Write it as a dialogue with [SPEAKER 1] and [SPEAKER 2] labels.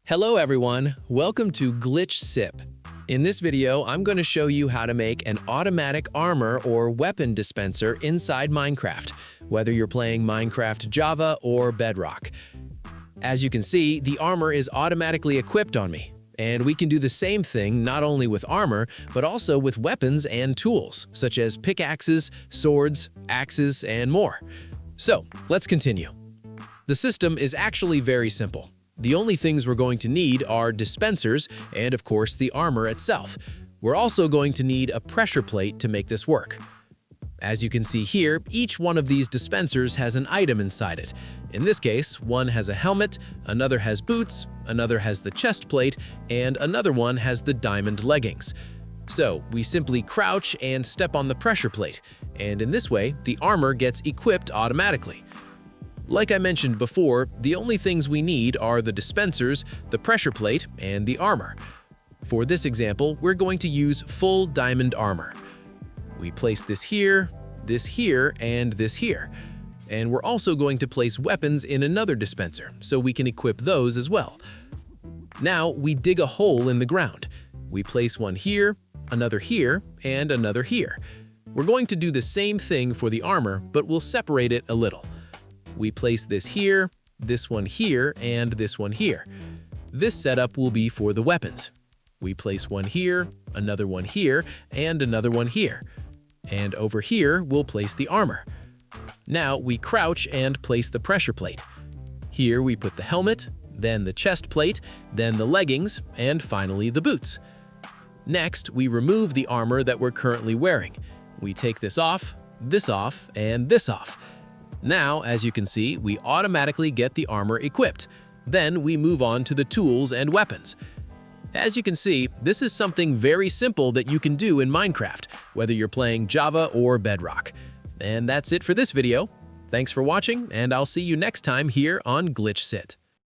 [SPEAKER 1] Hello everyone, welcome to Glitch Sip. In this video, I'm going to show you how to make an automatic armor or weapon dispenser inside Minecraft, whether you're playing Minecraft Java or Bedrock. As you can see, the armor is automatically equipped on me, and we can do the same thing not only with armor, but also with weapons and tools, such as pickaxes, swords, axes, and more. So, let's continue. The system is actually very simple. The only things we're going to need are dispensers and, of course, the armor itself. We're also going to need a pressure plate to make this work. As you can see here, each one of these dispensers has an item inside it. In this case, one has a helmet, another has boots, another has the chest plate, and another one has the diamond leggings. So, we simply crouch and step on the pressure plate, and in this way, the armor gets equipped automatically. Like I mentioned before, the only things we need are the dispensers, the pressure plate, and the armor. For this example, we're going to use full diamond armor. We place this here, and this here. And we're also going to place weapons in another dispenser, so we can equip those as well. Now, we dig a hole in the ground. We place one here, another here, and another here. We're going to do the same thing for the armor, but we'll separate it a little. We place this here, this one here, and this one here. This setup will be for the weapons. We place one here, another one here, and another one here. And over here, we'll place the armor. Now we crouch and place the pressure plate. Here we put the helmet, then the chest plate, then the leggings, and finally the boots. Next, we remove the armor that we're currently wearing. We take this off, and this off. Now, as you can see, we automatically get the armor equipped. Then we move on to the tools and weapons. As you can see, this is something very simple that you can do in Minecraft, whether you're playing Java or Bedrock. And that's it for this video. Thanks for watching, and I'll see you next time here on Glitch Sit.